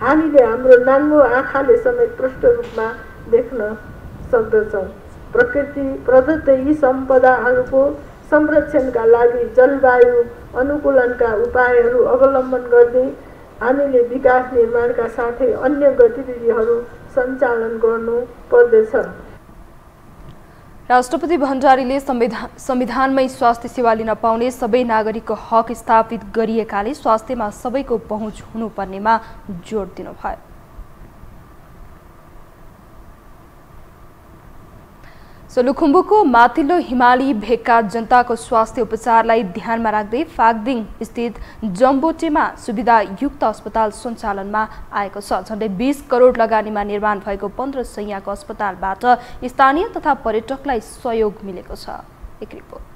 हामीले हाम्रो नाङ्गो आँखाले समेत प्रष्ट रूपमा देख्न सक्दछौँ। प्रकृति प्रदत्त यी सम्पदाहरूको संरक्षणका लागि जलवायु अनुकूलनका उपायहरू अवलम्बन गर्दै हामीले विकास निर्माणका साथै अन्य गतिविधिहरू सञ्चालन गर्नु पर्दछ। राष्ट्रपति भण्डारीले संविधानमै स्वास्थ्य सेवा लिन पाउने सबै नागरिकको हक स्थापित गरिएकाले स्वास्थ्यमा सबैको पहुँच हुनुपर्नेमा जोड दिनुभयो। सोलुखुम्बुको माथिल्लो हिमाली भेगका जनताको स्वास्थ्य उपचारलाई ध्यानमा राख्दै फाग्दिङ स्थित जम्बोटेमा सुविधायुक्त अस्पताल सञ्चालनमा आएको छ। झन्डै 20 करोड लगानीमा निर्माण भएको 15 शैय्याको अस्पतालबाट स्थानीय तथा पर्यटकलाई सहयोग मिलेको छ। एक रिपोर्ट।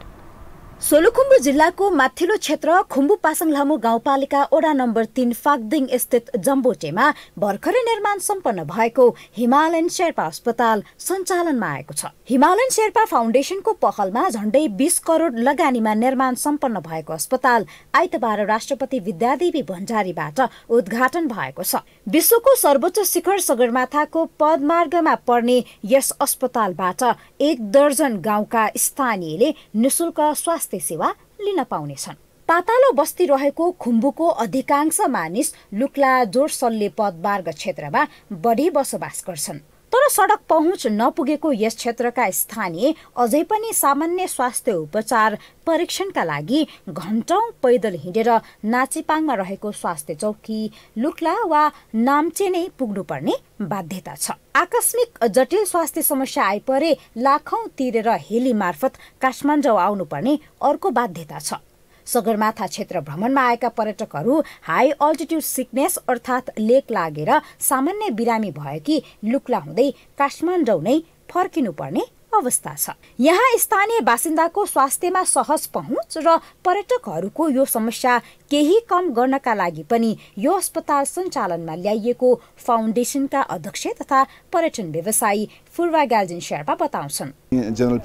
सोलुखुम्बु जिल्लाको माथिल्लो क्षेत्र खुम्बु पासाङ लामो गाउँपालिका वडा नम्बर 3 फाग्दिङ स्थित जम्बोटेमा भर्खरै निर्माण सम्पन्न भएको हिमालयन शेर्पा अस्पताल सञ्चालनमा आएको छ। हिमालयन शेर्पा फाउन्डेसनको पहलमा झन्डै 20 करोड लगानीमा निर्माण सम्पन्न भएको अस्पताल आइतबार राष्ट्रपति विद्यादेवी भण्डारीबाट उद्घाटन भएको छ। विश्वको सर्वोच्च शिखर सगरमाथाको पदमार्गमा पर्ने यस अस्पतालबाट 1 दर्जन गाउँका स्थानीयले निशुल्क स्वास्थ्य सेवा लिन पाउनेछन्। पातालो बस्ती रहेको खुम्बुको अधिकांश मानिस लुक्ला जोरसल्ले पदमार्ग क्षेत्रमा बढी बसोबास गर्छन्। तर सडक पहुँच नपुगेको यस क्षेत्रका स्थानीय अझै पनि सामान्य स्वास्थ्य उपचार परीक्षणका लागि घण्टौं पैदल हिँडेर नाचिपाङमा रहेको स्वास्थ्य चौकी लुक्ला वा नाम्चे नै पुग्नुपर्ने बाध्यता छ। आकस्मिक जटिल स्वास्थ्य समस्या आइपरे लाखौं तिरेर हेली मार्फत काठमाडौँ आउनुपर्ने अर्को बाध्यता छ। सगरमाथा क्षेत्र भ्रमणमा आएका पर्यटकहरू हाई अल्टिट्युड सिकनेस अर्थात् लेक लागेर सामान्य बिरामी भएकी लुक्ला हुँदै काठमाडौँ नै फर्किनुपर्ने अवस्था छ। यहाँ स्थानीय बासिन्दाको स्वास्थ्यमा सहज पहुँच र पर्यटकहरूको यो समस्या केही कम गर्नका लागि पनि यो अस्पताल सञ्चालनमा ल्याइएको फाउन्डेसनका अध्यक्ष तथा पर्यटन व्यवसायी फुर्वा ग्याल्जिन शेर्पा बताउँछन्। जनरल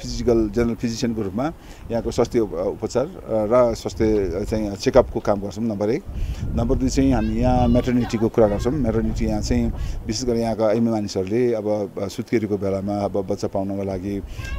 फिजिशियनको रूपमा यहाँको स्वास्थ्य उपचार र स्वास्थ्य चाहिँ चेकअपको काम गर्छौँ नम्बर 1। नम्बर 2 चाहिँ हामी यहाँ मेटर्निटीको कुरा गर्छौँ। मेटर्निटी यहाँ चाहिँ विशेष गरी यहाँका एमए मानिसहरूले अब सुत्केरीको बेलामा अब बच्चा पाउनको लागि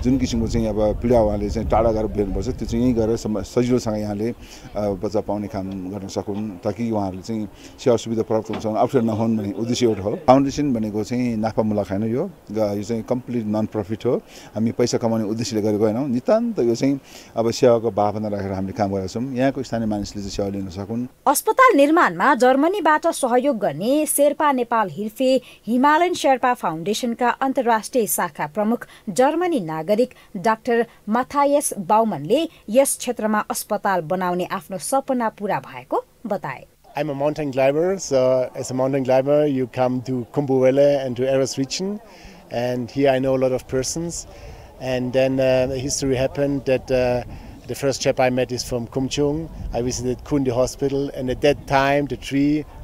जुन किसिमको चाहिँ अब पीडा उहाँले चाहिँ टाढा गएर भेट्नुपर्छ त्यो चाहिँ यहीँ गएर सजिलोसँग यहाँले बच्चा पाउने काम गर्न सकुन् ताकि उहाँहरूले चाहिँ सेवा सुविधा प्राप्त गर्न अप्ठ्यारो नहुन् भन्ने उद्देश्य एउटा हो। फाउन्डेसन भनेको चाहिँ नाफा मुलाक हैन, यो चाहिँ कम्प्लिट नन प्रफिट हो। हामी पैसा कमाउने उद्देश्यले गरेको हैनौँ। नितान्त यो चाहिँ अब सेवाको भावना राखेर हामीले काम गरेका छौँ। यहाँको स्थानीय मानिसले चाहिँ सेवा लिन सकुन्। अस्पताल निर्माणमा जर्मनीबाट सहयोग गर्ने शेर्पा नेपाल हिर्फे हिमालयन शेर्पा फाउन्डेसनका अन्तर्राष्ट्रिय शाखा प्रमुख जर्मनी नागरिक डाक्टर माथायस बाउमनले यस क्षेत्रमा अस्पताल बनाउने आफ्नो सपना पूरा भएको बताए। I'm a mountain climber, so as a mountain climber you come to Khumbu Valley and to Eros region, and here I know a lot of persons. And then the history happened that the first chap I met is from Kumchung. I visited Kundi Hospital, and at that time the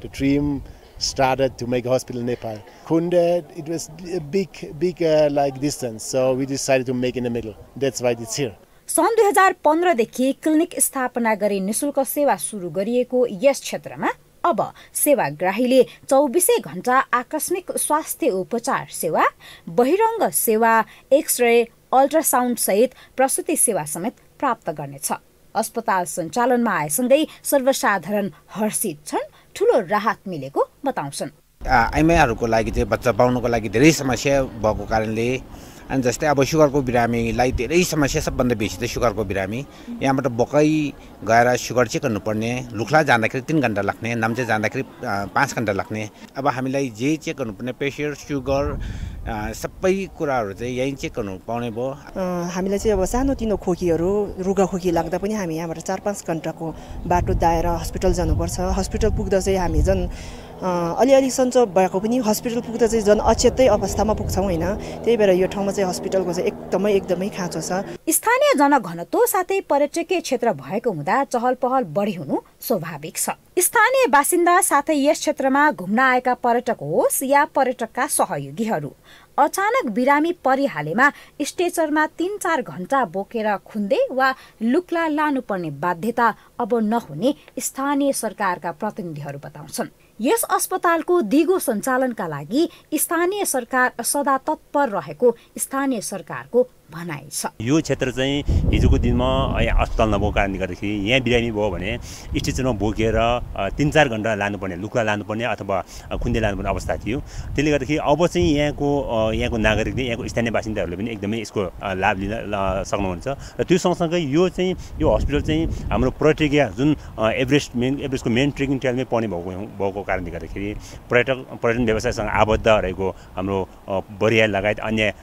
dream started to make a hospital in Nepal. Kunde, it was a big like distance, so we decided to make in the middle. That's why it's here. सन् 2015 देखि clinic स्थापना गरी निशुल्क सेवा सुरु गरिएको यस क्षेत्रमा अब सेवाग्राहीले 24 घण्टा आकस्मिक स्वास्थ्य उपचार सेवा, बहिरङ्ग सेवा, एक्सरे, अल्ट्रासाउन्ड सहित प्रसुति सेवा समेत प्राप्त गर्नेछ। अस्पताल सञ्चालनमा आएसँगै सर्वसाधारण हर्षित छन्, ठूलो राहत मिलेको बताउँछन्। आइमाईहरूको लागि चाहिँ बच्चा पाउनको लागि धेरै समस्या भएको कारणले अनि जस्तै अब सुगरको बिरामीलाई धेरै समस्या, सबभन्दा बेसी त सुगरको बिरामी यहाँबाट बकै गएर सुगर चेक गर्नुपर्ने, लुख्ला जाँदाखेरि 3 घण्टा लाग्ने, नाम्चे जाँदाखेरि 5 घण्टा लाग्ने। अब हामीलाई जे चेक गर्नुपर्ने प्रेसर, सुगर सबै कुराहरू चाहिँ यहीँ चेक गर्नु पाउने भयो। हामीलाई चाहिँ अब सानोतिनो खोकीहरू, रुगाखोकी लाग्दा पनि हामी यहाँबाट 4-5 घण्टाको बाटो दाएर हस्पिटल जानुपर्छ। हस्पिटल पुग्दा चाहिँ हामी झन् अलिअलि सन्चो भएको पनि हस्पिटल पुग्दा चाहिँ झन् अचेतै अवस्थामा पुग्छौँ होइन। त्यही भएर यो ठाउँमा चाहिँ हस्पिटलको चाहिँ एकदमै खाँचो छ। स्थानीय जनघनत्व साथै पर्यटकीय क्षेत्र भएको हुँदा चहल पहल बढी हुनु स्वाभाविक छ। स्थानीय बासिन्दा साथै यस क्षेत्रमा घुम्न आएका पर्यटक होस् या पर्यटकका सहयोगीहरू अचानक बिरामी परिहालेमा स्ट्रेचरमा 3-4 घण्टा बोकेर खुन्दे वा लुक्ला लानुपर्ने बाध्यता अब नहुने स्थानीय सरकारका प्रतिनिधिहरू बताउँछन्। यस अस्पतालको दिगो सञ्चालनका लागि स्थानीय सरकार सदा तत्पर रहेको स्थानीय सरकारको भनाइ छ। यो क्षेत्र चाहिँ हिजोको दिनमा अस्पताल नभएको कारणले गर्दाखेरि यहाँ बिरामी भयो भने स्ट्रेचरमा बोकेर 3-4 घण्टा लानुपर्ने लुक्ला लानुपर्ने अथवा खुन्दे लानुपर्ने अवस्था थियो। त्यसले गर्दाखेरि अब चाहिँ यहाँको नागरिकले यहाँको स्थानीय बासिन्दाहरूले पनि एकदमै यसको लाभ लिन सक्नुहुन्छ। र त्यो सँगसँगै यो हस्पिटल चाहिँ हाम्रो पर्यटकीय जुन एभरेस्टको मेन ट्रेकिङ ट्रेलमै पर्ने भएको कारणले गर्दाखेरि पर्यटन व्यवसायसँग आबद्ध रहेको हाम्रो बरिया लगायत अन्य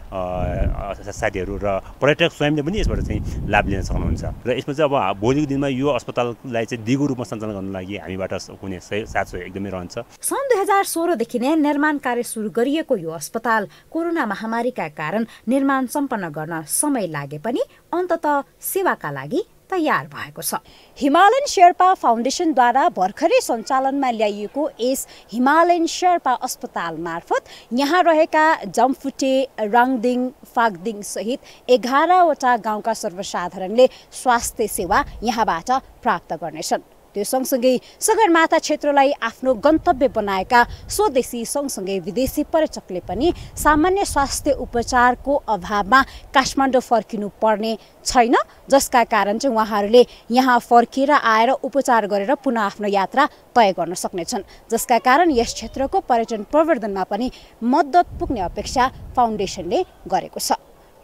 साथीहरू र पर्यटक स्वयंले पनि यसबाट चाहिँ लाभ लिन सक्नुहुन्छ। र यसमा चाहिँ अब भोलिको दिनमा यो अस्पताललाई चाहिँ दिगो रूपमा सञ्चालन गर्नको लागि हामीबाट कुनै साथ सहयोग एकदमै रहन्छ। सन् 2016 देखि नै निर्माण कार्य सुरु गरिएको यो अस्पताल कोरोना महामारीका कारण निर्माण सम्पन्न गर्न समय लागे पनि अन्ततः सेवाका लागि तयार भएको छ। हिमालयन शेर्पा फाउन्डेसनद्वारा भर्खरै सञ्चालनमा ल्याइएको यस हिमालयन शेर्पा अस्पताल मार्फत यहाँ रहेका जमफुटे, राङदिङ, फागदिङ सहित 11वटा गाउँका सर्वसाधारणले स्वास्थ्य सेवा यहाँबाट प्राप्त गर्नेछन्। त्यो सँगसँगै सगरमाथा क्षेत्रलाई आफ्नो गन्तव्य बनाएका स्वदेशी सँगसँगै विदेशी पर्यटकले पनि सामान्य स्वास्थ्य उपचारको अभावमा काठमाडौँ फर्किनु पर्ने छैन, जसका कारण चाहिँ उहाँहरूले यहाँ फर्किएर आएर उपचार गरेर पुनः आफ्नो यात्रा तय गर्न सक्नेछन्। जसका कारण यस क्षेत्रको पर्यटन प्रवर्धनमा पनि मद्दत पुग्ने अपेक्षा फाउन्डेसनले गरेको छ।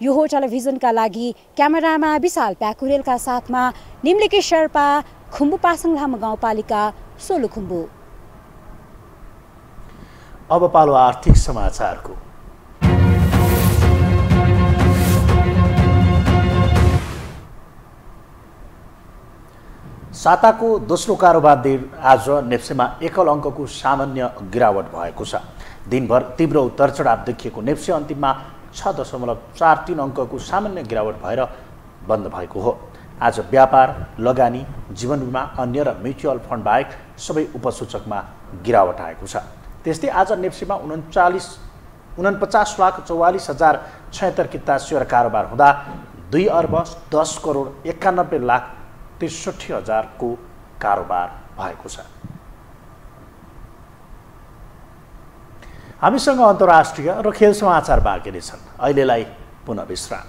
यो हो टेलिभिजनका लागि क्यामेरामा विशाल प्याकुरेलका साथमा निम्लिके शेर्पा, खुम्बु पासाङ लामो गाउँपालिका सोलुखुम्बु। अब पालो आर्थिक समाचारको। साताको दोस्रो कारोबार दिन आज नेप्सेमा एकल अङ्कको सामान्य गिरावट भएको छ। दिनभर तीव्र उतार चढाव देखिएको नेप्से अन्तिममा 6.43 अङ्कको सामान्य गिरावट भएर बन्द भएको हो। आज व्यापार, लगानी, जीवन बीमा, अन्य र म्युचुअल फन्ड बाहेक सबै उपसूचकमा गिरावट आएको छ। त्यस्तै आज नेप्सेमा 49,44,076,076 किता सेयर कारोबार हुँदा 2,10,91,63,63,000 को कारोबार भएको छ। हामीसँग अन्तर्राष्ट्रिय र खेल समाचार बाँकी नै छन्। अहिलेलाई पुनः विश्राम।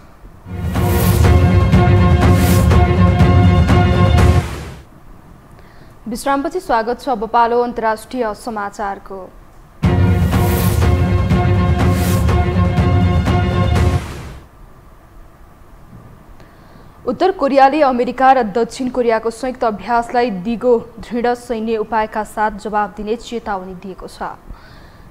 विश्रामपछि स्वागत छ। अब पालो अन्तर्राष्ट्रिय समाचारको। उत्तर कोरियाले अमेरिका र दक्षिण कोरियाको संयुक्त अभ्यासलाई दिगो दृढ सैन्य उपायका साथ जवाब दिने चेतावनी दिएको छ।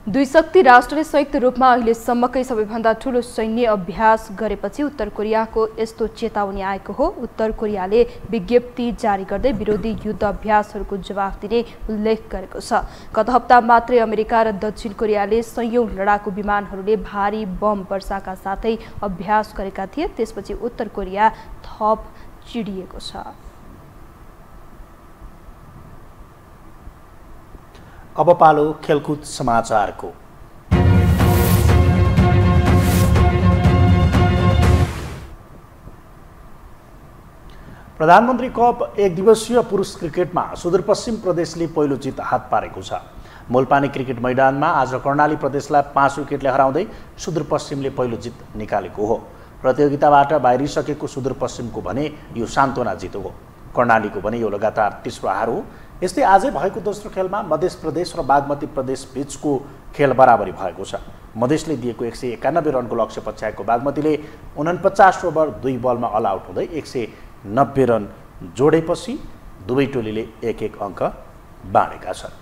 दुई शक्ति राष्ट्रले संयुक्त रूपमा अहिलेसम्मकै सबैभन्दा ठूलो सैन्य अभ्यास गरेपछि उत्तर कोरियाको यस्तो चेतावनी आएको हो। उत्तर कोरियाले विज्ञप्ति जारी गर्दै विरोधी युद्ध अभ्यासहरूको जवाफ दिने उल्लेख गरेको छ। गत हप्ता मात्रै अमेरिका र दक्षिण कोरियाले संयौं लडाकु विमानहरूले भारी बम वर्षाका साथै अभ्यास गरेका थिए। त्यसपछि उत्तर कोरिया थप चिडिएको छ। अब पालो खेलकुद समाचारको। प्रधानमन्त्री कप एक दिवसीय पुरुष क्रिकेटमा सुदूरपश्चिम प्रदेशले पहिलो जित हात पारेको छ। मूलपानी क्रिकेट मैदानमा आज कर्णाली प्रदेशलाई 5 विकेटले हराउँदै सुदूरपश्चिमले पहिलो जित निकालेको हो। प्रतियोगिताबाट बाहिरिसकेको सुदूरपश्चिमको भने यो सान्त्वना जित हो। कर्णालीको भने यो लगातार तेस्रो हार हो। यस्तै आजै भएको दोस्रो खेलमा मध्य प्रदेश र बागमती प्रदेश बीचको खेल बराबरी भएको छ। मधेसले दिएको 191 रनको लक्ष्य पछ्याएको बागमतीले 49 ओभर 2 बलमा अल आउट हुँदै 190 रन जोडेपछि दुवै टोलीले 1-1 अङ्क बाँडेका छन्।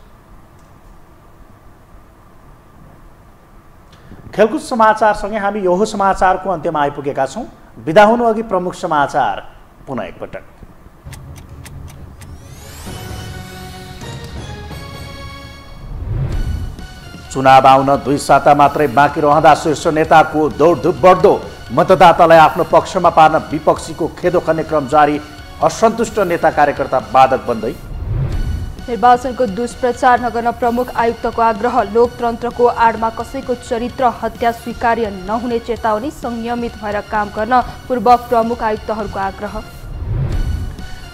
खेलकुद समाचारसँगै हामी यो समाचारको अन्त्यमा आइपुगेका छौँ। बिदा हुनु अघि प्रमुख समाचार पुनः एकपटक। चुनाव आउन 2 साता मात्रै बाँकी रहँदा शीर्ष नेताको दौडधुप बढ्दो, मतदातालाई आफ्नो पक्षमा पार्न विपक्षीको खेदो खन्ने क्रम जारी, असन्तुष्ट नेता कार्यकर्ता बाधक बन्दै। निर्वाचनको दुष्प्रचार नगर्न प्रमुख आयुक्तको आग्रह। लोकतन्त्रको आडमा कसैको चरित्र हत्या स्वीकार्य नहुने चेतावनी। संयमित भएर काम गर्न पूर्व प्रमुख आयुक्तहरूको आग्रह।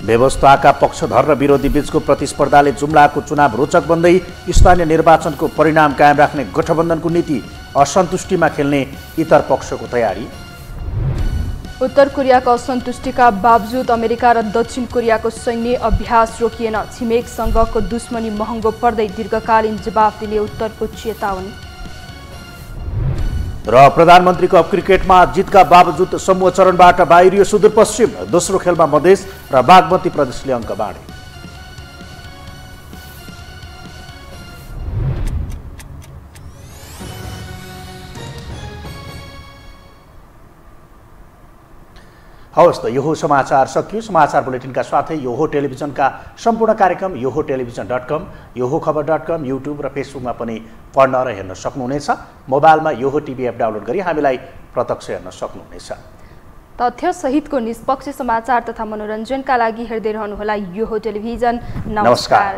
व्यवस्थाका पक्षधर र विरोधी बीचको प्रतिस्पर्धाले जुम्लाको चुनाव रोचक बन्दै स्थानीय निर्वाचनको परिणाम कायम राख्ने गठबन्धनको नीति असन्तुष्टिमा खेल्ने इतर पक्षको तयारी। उत्तर कोरियाको असन्तुष्टिका बावजुद अमेरिका र दक्षिण कोरियाको सैन्य अभ्यास रोकिएन। छिमेकसँगको दुश्मनी महँगो पर्दै दीर्घकालीन जवाफ दिने उत्तरको चेतावनी। र प्रधानमन्त्रीको अब क्रिकेटमा जितका बावजुद समूह चरणबाट बाहिरियो सुदूरपश्चिम। दोस्रो खेलमा मधेस र बागमती प्रदेशले अङ्क बाँडे। हवस् त यो हो समाचार सकियो। समाचार बुलेटिनका साथै यो हो टेलिभिजनका सम्पूर्ण कार्यक्रम यो हो टेलिभिजन.com, यो हो खबर.com, युट्युब र फेसबुकमा पनि पढ्न र हेर्न सक्नुहुनेछ। मोबाइलमा यो हो टिभी एप डाउनलोड गरी हामीलाई प्रत्यक्ष हेर्न सक्नुहुनेछ। तथ्य सहितको निष्पक्ष समाचार तथा मनोरञ्जनका लागि हेर्दै रहनुहोला यो हो टेलिभिजन। नमस्कार।